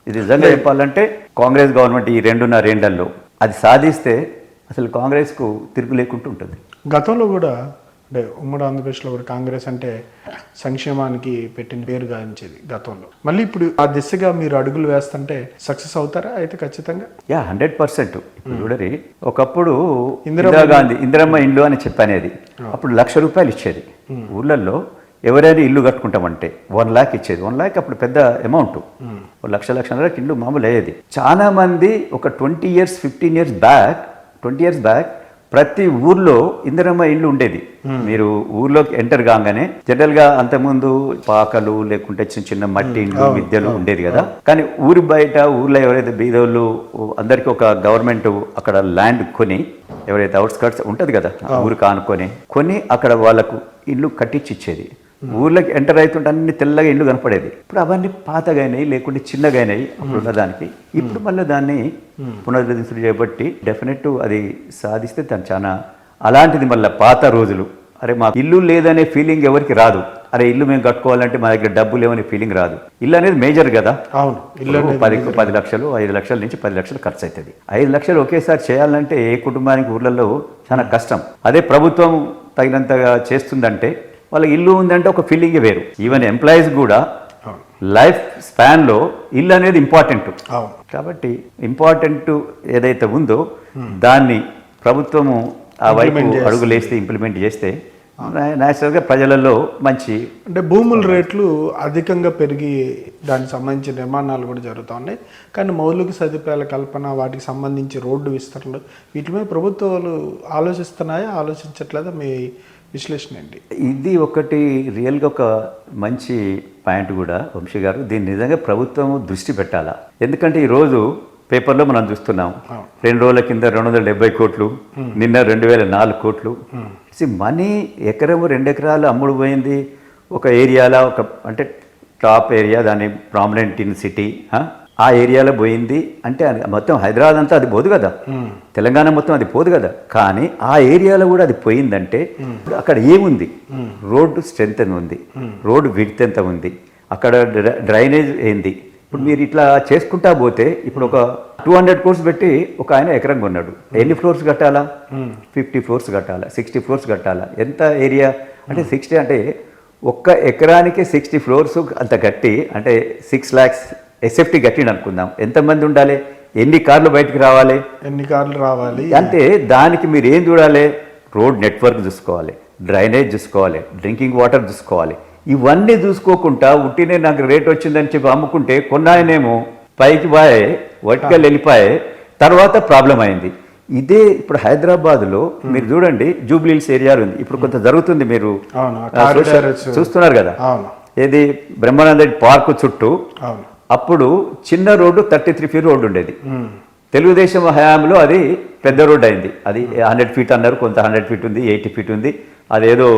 ఇది నిజంగా చెప్పాలంటే కాంగ్రెస్ గవర్నమెంట్ ఈ 2.5 ఏళ్లలో అది సాధిస్తే అసలు కాంగ్రెస్కు తిరుగు లేకుండా ఉంటుంది. గతంలో కూడా అంటే ఉమ్మడి ఆంధ్రప్రదేశ్లో కూడా కాంగ్రెస్ అంటే సంక్షేమానికి పెట్టిన పేరు గాంచేది గతంలో. మళ్ళీ ఇప్పుడు ఆ దిశగా మీరు అడుగులు వేస్తుంటే సక్సెస్ అవుతారా? అయితే ఖచ్చితంగా 100%. ఇప్పుడు చూడరి, ఒకప్పుడు ఇందిరాగాంధీ ఇందిరమ్మ ఇల్లు అని చెప్పనేది. అప్పుడు ₹1,00,000 ఇచ్చేది. ఊర్లలో ఎవరైనా ఇల్లు కట్టుకుంటామంటే 1 lakh ఇచ్చేది. 1 lakh అప్పుడు పెద్ద అమౌంట్. 1,00,000 ఇల్లు మామూలు అయ్యేది. చాలా మంది ఒక 20 years 15 years బ్యాక్ ప్రతి ఊర్లో ఇందిరమ్మ ఇల్లు ఉండేది. మీరు ఊర్లోకి ఎంటర్ కాగానే జనరల్గా అంతకుముందు పాకలు లేకుంటే చిన్న చిన్న మట్టి ఇండ్లు విద్యలు ఉండేది కదా. కానీ ఊరి బయట ఊర్లో ఎవరైతే బీదోళ్ళు అందరికీ ఒక గవర్నమెంట్ అక్కడ ల్యాండ్ కొని, ఎవరైతే అవుట్స్కర్ట్స్ ఉంటుంది కదా ఊరికి కొని అక్కడ వాళ్ళకు ఇల్లు కట్టించి ఇచ్చేది. ఊర్లోకి ఎంటర్ అవుతుంటే అన్ని తెల్లగా ఇల్లు కనపడేది. ఇప్పుడు అవన్నీ పాతగైనాయి, లేకుంటే చిన్నగైనాయి అప్పుడు ఉన్నదానికి. ఇప్పుడు మళ్ళీ దాన్ని పునరుద్ధరించడం చేయబట్టి డెఫినెట్ అది సాధిస్తే దాన్ని చాలా అలాంటిది. మళ్ళీ పాత రోజులు, అరే మా ఇల్లు లేదనే ఫీలింగ్ ఎవరికి రాదు. అరే ఇల్లు మేము కట్టుకోవాలంటే మా దగ్గర డబ్బు లేవనే ఫీలింగ్ రాదు. ఇల్లు అనేది మేజర్ కదా. అవును, ఇల్లు 10 లక్షలు 5 లక్షల నుంచి 10 లక్షలు ఖర్చు అవుతుంది. 5 లక్షలు ఒకేసారి చేయాలంటే ఏ కుటుంబానికి ఊర్లలో చాలా కష్టం. అదే ప్రభుత్వం తగినంతగా చేస్తుందంటే వాళ్ళకి ఇల్లు ఉందంటే ఒక ఫీలింగే వేరు. ఈవెన్ ఎంప్లాయీస్ కూడా లైఫ్ స్పాన్లో ఇల్లు అనేది ఇంపార్టెంట్. కాబట్టి ఇంపార్టెంట్ ఏదైతే ఉందో దాన్ని ప్రభుత్వము ఆ వైపు అడుగులేస్తే ఇంప్లిమెంట్ చేస్తే నేచురల్గా ప్రజలలో మంచి అంటే భూముల రేట్లు అధికంగా పెరిగి దానికి సంబంధించిన నిర్మాణాలు కూడా జరుగుతూ ఉన్నాయి. కానీ మౌలిక సదుపాయాల కల్పన, వాటికి సంబంధించి రోడ్డు విస్తరణలు, వీటి మీద ప్రభుత్వాలు ఆలోచిస్తున్నాయా, ఆలోచించట్లేదా? మీ విశ్లేషణ ఏంటి? ఇది ఒకటి రియల్గా ఒక మంచి పాయింట్ కూడా వంశీ గారు. దీన్ని నిజంగా ప్రభుత్వం దృష్టి పెట్టాలా. ఎందుకంటే ఈరోజు పేపర్లో మనం చూస్తున్నాం, 2 రోజుల కింద 270 కోట్లు, నిన్న 2004 కోట్లు. మనీ ఎకరం 2 ఎకరాలు అమ్ముడు పోయింది ఒక ఏరియాలో, ఒక అంటే టాప్ ఏరియా, దాని ప్రామినెంట్ ఇన్ సిటీ, ఆ ఏరియాలో పోయింది అంటే మొత్తం హైదరాబాద్ అంతా అది పోదు కదా, తెలంగాణ మొత్తం అది పోదు కదా. కానీ ఆ ఏరియాలో కూడా అది పోయిందంటే అక్కడ ఏముంది? రోడ్డు స్ట్రెంత్ ఎంత ఉంది, రోడ్డు విడ్త్ ఎంత ఉంది, అక్కడ డ్రైనేజ్ ఏంది. ఇప్పుడు మీరు ఇట్లా చేసుకుంటా పోతే ఇప్పుడు ఒక 200 crores పెట్టి ఒక ఆయన ఎకరం కొన్నాడు. ఎన్ని ఫ్లోర్స్ కట్టాలా? 50 floors కట్టాలా, 60 floors కట్టాలా. ఎంత ఏరియా అంటే 60 అంటే ఒక్క ఎకరానికి 60 floors అంత కట్టి అంటే 6 lakhs ఎస్ఎఫ్టీ కట్టిండు అనుకుందాం. ఎంతమంది ఉండాలి, ఎన్ని కార్లు బయటికి రావాలి, అంటే దానికి మీరు ఏం చూడాలి? రోడ్ నెట్వర్క్ చూసుకోవాలి, డ్రైనేజ్ చూసుకోవాలి, డ్రింకింగ్ వాటర్ చూసుకోవాలి. ఇవన్నీ చూసుకోకుండా ఉట్టినే నాకు రేట్ వచ్చిందని చెప్పి అమ్ముకుంటే కొన్నాయనేమో పైకి పోయే వర్టికల్ వెళ్ళిపోయే, తర్వాత ప్రాబ్లం అయింది. ఇదే ఇప్పుడు హైదరాబాద్లో మీరు చూడండి, జూబ్లీహిల్స్ ఏరియా ఉంది, ఇప్పుడు కొంత జరుగుతుంది, మీరు చూస్తున్నారు కదా. ఏది బ్రహ్మానంద రెడ్డి పార్కు చుట్టూ అవును. అప్పుడు చిన్న రోడ్డు 33 ఫీట్ రోడ్డు ఉండేది. తెలుగుదేశం హయాంలో అది పెద్ద రోడ్డు అయింది. అది 100 ఫీట్ అన్నారు, కొంత 100 ఫీట్ ఉంది, 80 ఫీట్ ఉంది. అదేదో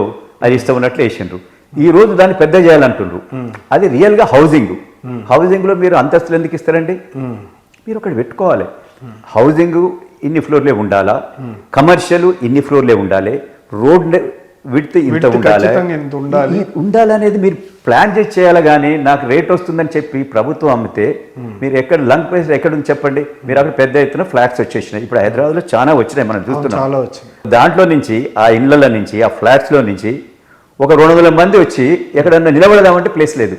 అది ఇష్టం ఉన్నట్లు వేసిండ్రు. ఈ రోజు దాన్ని పెద్ద చేయాలంటుండ్రు. అది రియల్గా హౌసింగ్లో మీరు అంతస్తులు ఎందుకు ఇస్తారండి? మీరు ఒకటి పెట్టుకోవాలి. హౌసింగ్ ఇన్ని ఫ్లోర్లే ఉండాలా, కమర్షియల్ ఇన్ని ఫ్లోర్లే ఉండాలి, రోడ్ విడ్త్ ఇంత ఉండాలి అనేది మీరు ప్లాన్ చేసి చేయాలి. కానీ నాకు రేట్ వస్తుందని చెప్పి ప్రభుత్వం అమ్మితే మీరు ఎక్కడ లంగ్ ప్రైస్ ఎక్కడ ఉంది చెప్పండి? మీరు అక్కడ పెద్ద ఎత్తున ఫ్లాట్స్ వచ్చేసినాయి. ఇప్పుడు హైదరాబాద్లో చాలా వచ్చినాయి, మనం చూస్తున్నాం. దాంట్లో నుంచి ఆ ఇళ్ల నుంచి ఆ ఫ్లాట్స్లో నుంచి ఒక 200 మంది వచ్చి ఎక్కడన్నా నిలబడదామంటే ప్లేస్ లేదు.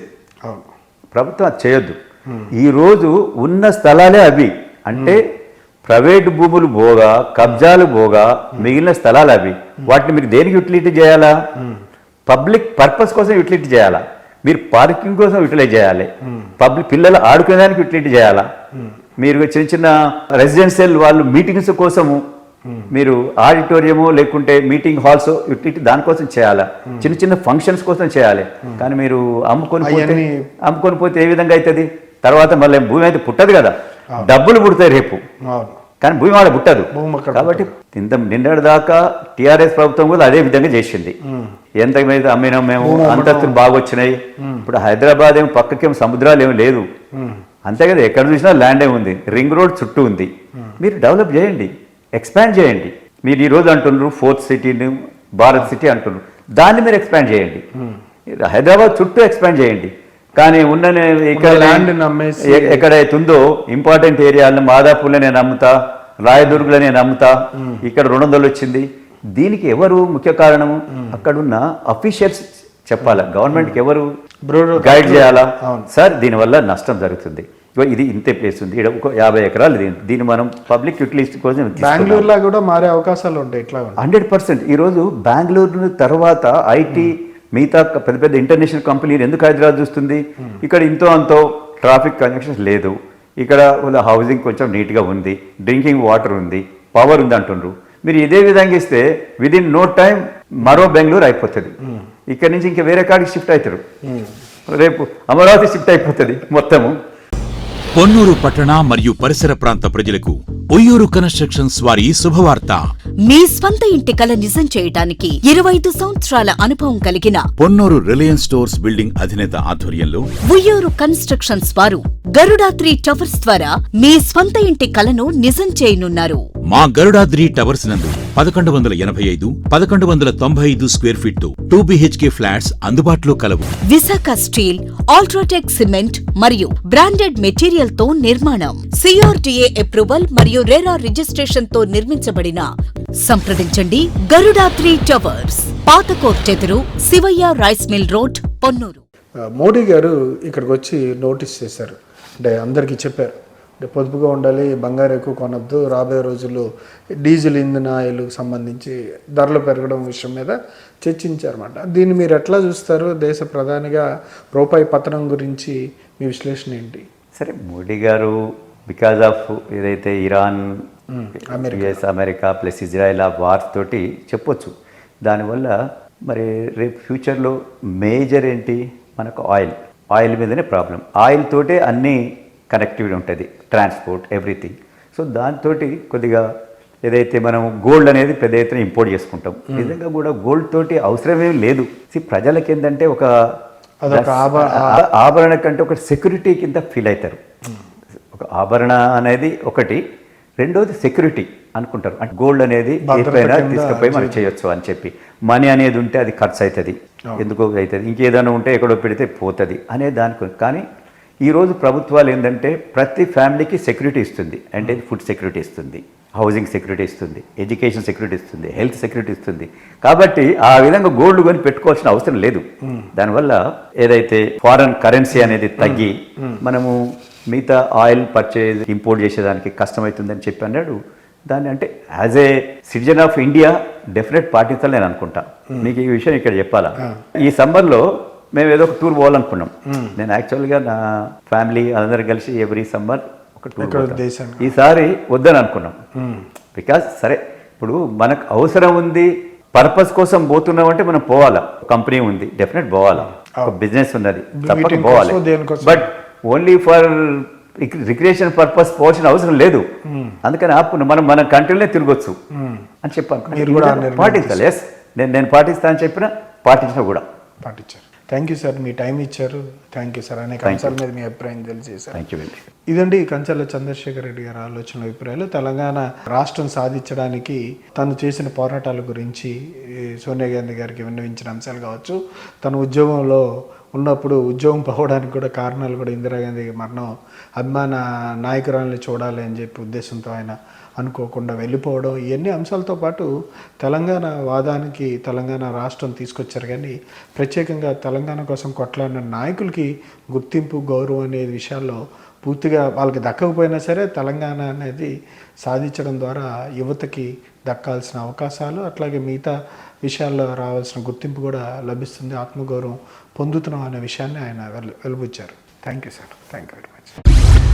ప్రభుత్వం అది చేయొద్దు. ఈరోజు ఉన్న స్థలాలే అవి. అంటే ప్రైవేటు భూములు పోగా, కబ్జాలు పోగా మిగిలిన స్థలాలు అవి. వాటిని మీరు దేనికి యూటిలిటీ చేయాలా? పబ్లిక్ పర్పస్ కోసం యూటిలిటీ చేయాలా? మీరు పార్కింగ్ కోసం యూటిలైజ్ చేయాలి, పబ్లిక్ పిల్లలు ఆడుకునేదానికి యూటిలిటీ చేయాలా? మీరు చిన్న చిన్న రెసిడెన్షియల్ వాళ్ళు మీటింగ్స్ కోసము మీరు ఆడిటోరియము లేకుంటే మీటింగ్ హాల్స్ యూటిలిటీ దానికోసం చేయాలా? చిన్న చిన్న ఫంక్షన్స్ కోసం చేయాలి. కానీ మీరు అమ్ముకొని పోతే ఏ విధంగా అవుతుంది? తర్వాత మళ్ళీ భూమి అయితే పుట్టదు కదా, డబ్బులు పుడతాయి రేపు, కానీ భూమి వాడ పుట్టదు. కాబట్టి నిన్నటి దాకా టీఆర్ఎస్ ప్రభుత్వం కూడా అదే విధంగా చేసింది. ఎంత మీద అమ్మినాం మేము, అంతస్తులు బాగా వచ్చినాయి. ఇప్పుడు హైదరాబాద్ ఏమో పక్కకేమో సముద్రాలు ఏమి లేదు, అంతే కదా. ఎక్కడ చూసినా ల్యాండ్ ఏమి ఉంది, రింగ్ రోడ్ చుట్టూ ఉంది. మీరు డెవలప్ చేయండి, ఎక్స్పాండ్ చేయండి. మీరు ఈ రోజు అంటున్నారు 4th సిటీని భారత్ సిటీ అంటున్నారు, దాన్ని మీరు ఎక్స్పాండ్ చేయండి. హైదరాబాద్ చుట్టూ ఎక్స్పాండ్ చేయండి. కానీ ఉన్న ఇక్కడ ల్యాండ్ ఎక్కడైతే ఉందో ఇంపార్టెంట్ ఏరియాలను మాదాపూర్లో నేను అమ్ముతా, రాయదుర్గ్లో నేను అమ్ముతా, ఇక్కడ 200 వచ్చింది. దీనికి ఎవరు ముఖ్య కారణము? అక్కడున్న అఫీషియల్స్ చెప్పాలా, గవర్నమెంట్కి ఎవరు గైడ్ చేయాలా? సార్ దీనివల్ల నష్టం జరుగుతుంది, ఇది ఇంతే ప్లేస్ ఉంది, ఇక్కడ ఒక 50 ఎకరాలు దీన్ని మనం పబ్లిక్ యూటిలిటీ కోసం బెంగళూరులో కూడా మారే అవకాశాలు ఉంటాయి. ఇట్లా 100%. ఈరోజు బెంగళూరు తర్వాత ఐటీ మిగతా పెద్ద పెద్ద ఇంటర్నేషనల్ కంపెనీలు ఎందుకు హైదరాబాద్ చూస్తుంది? ఇక్కడ ఇంతో అంతో ట్రాఫిక్ కనెక్షన్స్ లేదు, ఇక్కడ హౌసింగ్ కొంచెం నీట్గా ఉంది, డ్రింకింగ్ వాటర్ ఉంది, పవర్ ఉంది అంటుండ్రు. మీరు ఇదే విధంగా ఇస్తే విదిన్ నో టైం మరో బెంగళూరు అయిపోతుంది. ఇక్కడ నుంచి ఇంకా వేరే కాడికి షిఫ్ట్ అవుతారు, రేపు అమరావతి షిఫ్ట్ అయిపోతుంది మొత్తము. పొన్నూరు పట్టణ మరియు పరిసర ప్రాంత ప్రజలకు ఉయ్యూరు కన్స్ట్రక్షన్స్ వారి శుభవార్త. మీ స్వంత ఇంటి కల నిజం చేయటానికి 25 సంవత్సరాల అనుభవం కలిగిన పొన్నూరు రిలయన్స్ స్టోర్స్ బిల్డింగ్ అధినేత ఆధ్వర్యంలో ఉయ్యూరు కన్స్ట్రక్షన్స్ వారు గరుడాద్రి టవర్స్ ద్వారా మీ స్వంత ఇంటి కలను నిజం చేయనున్నారు. మా గరుడాద్రి టవర్స్ నందు 1185, 1195 స్క్వేర్ ఫీట్ 2 BHK ఫ్లాట్స్ అందుబాటులో కలవు. విశాఖ స్టీల్, అల్ట్రాటెక్ సిమెంట్ మరియు బ్రాండెడ్ మెటీరియల్ తో నిర్మాణం, CRDA అప్రూవల్ మరియు రెరా రిజిస్ట్రేషన్ తో నిర్మించబడిన. సంప్రదించండి గరుడాద్రి టవర్స్, పాత కోర్ట్ ఎదురు, Shivayya rice mill road, Ponnuru. Modi గారు ఇక్కడికి వచ్చి నోటీస్ చేశారు, అంటే అందరికీ చెప్పారు, అంటే పొదుపుగా ఉండాలి, బంగారు ఎక్కువ కొనొద్దు, రాబోయే రోజుల్లో డీజిల్ ఇంధన ఆయిల్కి సంబంధించి ధరలు పెరగడం విషయం మీద చర్చించారన్నమాట. దీన్ని మీరు ఎట్లా చూస్తారు? దేశ ప్రధానిగా రూపాయి పతనం గురించి మీ విశ్లేషణ ఏంటి? సరే, మోడీ గారు బికాజ్ ఆఫ్ ఏదైతే Iran, US, America plus Israel ఆ వార్స్ తోటి చెప్పొచ్చు. దానివల్ల మరి రేపు ఫ్యూచర్లో మేజర్ ఏంటి మనకు ఆయిల్ మీదనే ప్రాబ్లం. ఆయిల్ తోటే అన్నీ కనెక్టివిటీ ఉంటుంది, ట్రాన్స్పోర్ట్, ఎవ్రీథింగ్. సో దాంతో కొద్దిగా ఏదైతే మనం గోల్డ్ అనేది పెద్ద ఎత్తున ఇంపోర్ట్ చేసుకుంటాం. నిజంగా కూడా గోల్డ్ తోటి అవసరమేం లేదు. ప్రజలకి ఏంటంటే ఒక ఆభరణ కంటే ఒక సెక్యూరిటీ కింద ఫీల్ అవుతారు. ఒక ఆభరణ అనేది ఒకటి, రెండోది సెక్యూరిటీ అనుకుంటారు. అంటే గోల్డ్ అనేది ఎప్పుడైనా తీసుకుపోయి మనం చేయొచ్చు అని చెప్పి. మనీ అనేది ఉంటే అది ఖర్చు అవుతుంది, ఎందుకో అవుతుంది, ఇంకేదైనా ఉంటే ఎక్కడో పెడితే పోతుంది అనే దానికి. కానీ ఈరోజు ప్రభుత్వాలు ఏంటంటే ప్రతి ఫ్యామిలీకి సెక్యూరిటీ ఇస్తుంది. అంటే ఫుడ్ సెక్యూరిటీ ఇస్తుంది, హౌసింగ్ సెక్యూరిటీ ఇస్తుంది, ఎడ్యుకేషన్ సెక్యూరిటీ ఇస్తుంది, హెల్త్ సెక్యూరిటీ ఇస్తుంది. కాబట్టి ఆ విధంగా గోల్డ్ కొని పెట్టుకోవాల్సిన అవసరం లేదు. దానివల్ల ఏదైతే ఫారెన్ కరెన్సీ అనేది తగ్గి మనము మిగతా ఆయిల్ పర్చేజ్ ఇంపోర్ట్ చేసేదానికి కష్టమవుతుందని చెప్పి అన్నాడు. దాన్ని అంటే as a citizen of India definite పాటించాలి నేను అనుకుంటా. మీకు ఈ విషయం ఇక్కడ చెప్పాలా, ఈ సమ్మర్లో మేము ఏదో ఒక టూర్ పోవాలనుకున్నాం. నేను యాక్చువల్గా నా ఫ్యామిలీ అందరం కలిసి ఎవ్రీ సమ్మర్ ఒక టూర్, ఈసారి వద్దని అనుకున్నాం. బికాజ్ సరే ఇప్పుడు మనకు అవసరం ఉంది, పర్పస్ కోసం పోతున్నాం అంటే మనం పోవాలా, కంపెనీ ఉంది, డెఫినెట్ పోవాలా. ఒక బిజినెస్ ఉన్నది, తప్పక Meeting పోవాలి. కోసం, దేనికోసం? But only for recreation purpose పోవాల్సిన అవసరం లేదు. అందుకని మన కంట్రీలోనే తిరగొచ్చు అని చెప్పాను. మీరు కూడా ఆ నిర్ణయం పాటించాలి. ఎస్, నేను పాటిస్తా అని చెప్పిన పాటించిన కూడా. పాటించారు. థ్యాంక్ యూ సార్, మీ టైం ఇచ్చారు. Thank you sir. అనేక అంశాల మీద మీ అభిప్రాయం తెలియజేశారు. Thank you very. ఇదండి కంచర్ల చంద్రశేఖర్ రెడ్డి గారి ఆలోచన అభిప్రాయాలు. తెలంగాణ రాష్ట్రం సాధించడానికి తను చేసిన పోరాటాల గురించి సోనియా గాంధీ గారికి విన్నవించిన అంశాలు కావచ్చు, తన ఉద్యోగంలో ఉన్నప్పుడు ఉద్యోగం పోవడానికి కూడా కారణాలు కూడా ఇందిరాగాంధీ మరణం, అభిమాన నాయకురాలని చూడాలి అని చెప్పి ఉద్దేశంతో ఆయన అనుకోకుండా వెళ్ళిపోవడం, ఇవన్నీ అంశాలతో పాటు తెలంగాణ వాదానికి తెలంగాణ రాష్ట్రం తీసుకొచ్చారు. కానీ ప్రత్యేకంగా తెలంగాణ కోసం కొట్లాడిన నాయకులకి గుర్తింపు, గౌరవం అనే విషయాల్లో పూర్తిగా వాళ్ళకి దక్కకపోయినా సరే తెలంగాణ అనేది సాధించడం ద్వారా యువతకి దక్కాల్సిన అవకాశాలు, అట్లాగే మిగతా విషయాల్లో రావాల్సిన గుర్తింపు కూడా లభిస్తుంది, ఆత్మగౌరవం పొందుతున్నాం అనే విషయాన్ని ఆయన వెలుబుచ్చారు. Thank you sir. Thank you very much.